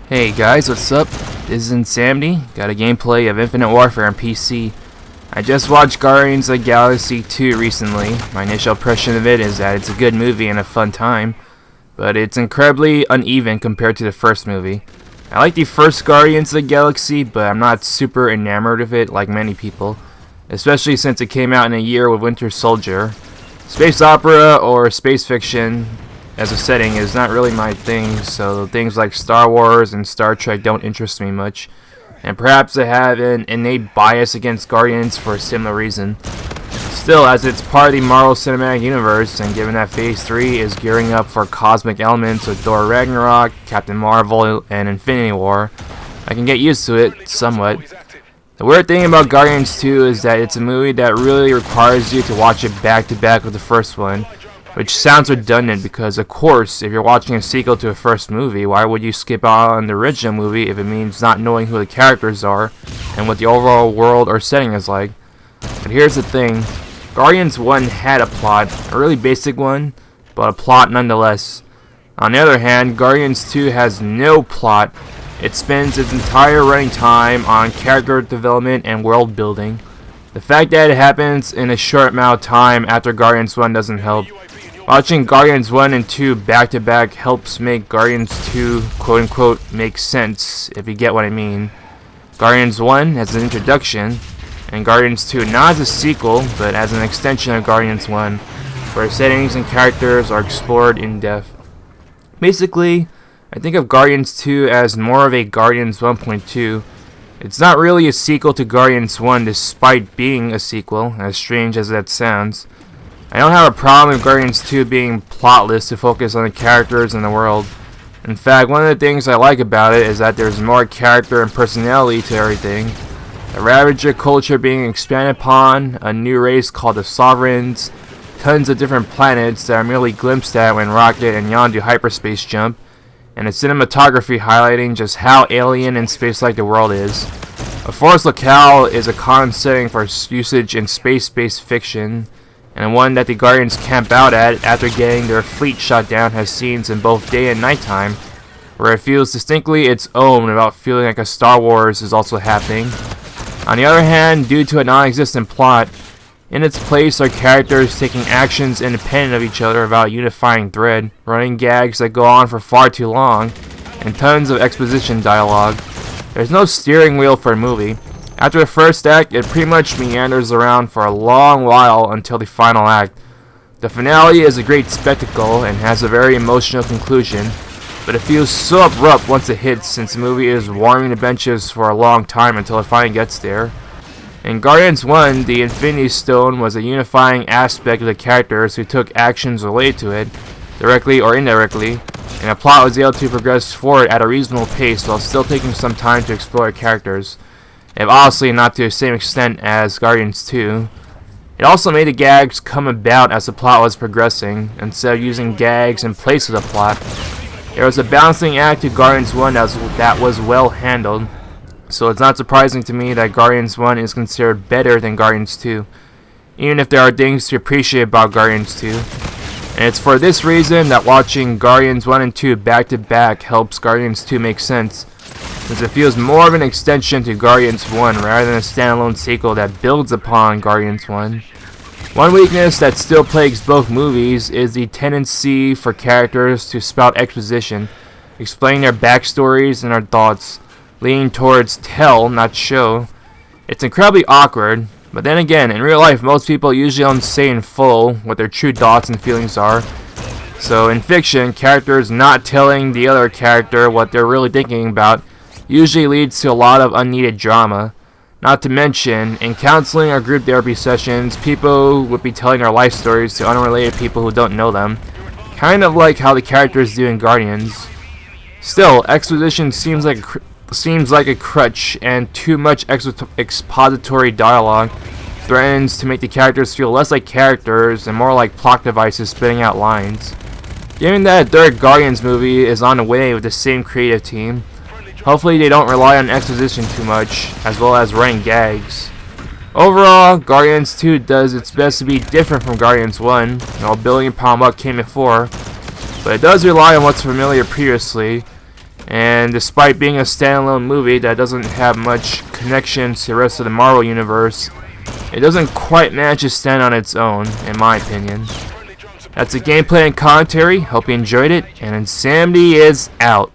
Hey guys, what's up? This is Insanity. Got a gameplay of Infinite Warfare on PC. I just watched Guardians of the Galaxy 2 recently. My initial impression of it is that it's a good movie and a fun time, but it's incredibly uneven compared to the first movie. I like the first Guardians of the Galaxy, but I'm not super enamored of it like many people, especially since it came out in a year with Winter Soldier. Space opera or space fiction as a setting is not really my thing, so things like Star Wars and Star Trek don't interest me much, and perhaps I have an innate bias against Guardians for a similar reason. Still, as it's part of the Marvel Cinematic Universe, and given that Phase 3 is gearing up for cosmic elements with Thor Ragnarok, Captain Marvel, and Infinity War, I can get used to it somewhat. The weird thing about Guardians 2 is that it's a movie that really requires you to watch it back to back with the first one, which sounds redundant because, of course, if you're watching a sequel to a first movie, why would you skip out on the original movie if it means not knowing who the characters are and what the overall world or setting is like? But here's the thing, Guardians 1 had a plot, a really basic one, but a plot nonetheless. On the other hand, Guardians 2 has no plot. It spends its entire running time on character development and world building. The fact that it happens in a short amount of time after Guardians 1 doesn't help. Watching Guardians 1 and 2 back to back helps make Guardians 2 quote unquote make sense, if you get what I mean. Guardians 1 as an introduction, and Guardians 2 not as a sequel, but as an extension of Guardians 1, where settings and characters are explored in depth. Basically, I think of Guardians 2 as more of a Guardians 1.2. It's not really a sequel to Guardians 1 despite being a sequel, as strange as that sounds. I don't have a problem with Guardians 2 being plotless to focus on the characters and the world. In fact, one of the things I like about it is that there's more character and personality to everything. The Ravager culture being expanded upon, a new race called the Sovereigns, tons of different planets that are merely glimpsed at when Rocket and Yon do hyperspace jump, and a cinematography highlighting just how alien and space-like the world is. A forest locale is a common setting for usage in space-based fiction, and one that the Guardians camp out at after getting their fleet shot down has scenes in both day and nighttime, where it feels distinctly its own without feeling like a Star Wars is also happening. On the other hand, due to a non-existent plot, in its place are characters taking actions independent of each other without a unifying thread, running gags that go on for far too long, and tons of exposition dialogue. There's no steering wheel for a movie. After the first act, it pretty much meanders around for a long while until the final act. The finale is a great spectacle and has a very emotional conclusion, but it feels so abrupt once it hits since the movie is warming the benches for a long time until it finally gets there. In Guardians 1, the Infinity Stone was a unifying aspect of the characters who took actions related to it, directly or indirectly, and the plot was able to progress forward at a reasonable pace while still taking some time to explore characters, if obviously not to the same extent as Guardians 2. It also made the gags come about as the plot was progressing, instead of using gags in place of the plot. There was a balancing act to Guardians 1 that was well handled, so it's not surprising to me that Guardians 1 is considered better than Guardians 2, even if there are things to appreciate about Guardians 2. And it's for this reason that watching Guardians 1 and 2 back to back helps Guardians 2 make sense, since it feels more of an extension to Guardians 1 rather than a standalone sequel that builds upon Guardians 1. One weakness that still plagues both movies is the tendency for characters to spout exposition, explaining their backstories and their thoughts, leaning towards tell, not show. It's incredibly awkward, but then again, in real life most people usually don't say in full what their true thoughts and feelings are. So in fiction, characters not telling the other character what they're really thinking about usually leads to a lot of unneeded drama. Not to mention, in counseling or group therapy sessions, people would be telling their life stories to unrelated people who don't know them, kind of like how the characters do in Guardians. Still, exposition seems like a crutch, and too much expository dialogue threatens to make the characters feel less like characters and more like plot devices spitting out lines. Given that a third Guardians movie is on the way with the same creative team, hopefully they don't rely on exposition too much, as well as running gags. Overall, Guardians 2 does its best to be different from Guardians 1, while building upon what came before, but it does rely on what's familiar previously, And despite being a standalone movie that doesn't have much connection to the rest of the Marvel Universe, it doesn't quite manage to stand on its own, in my opinion. That's a gameplay and commentary. Hope you enjoyed it, and Insanity is out.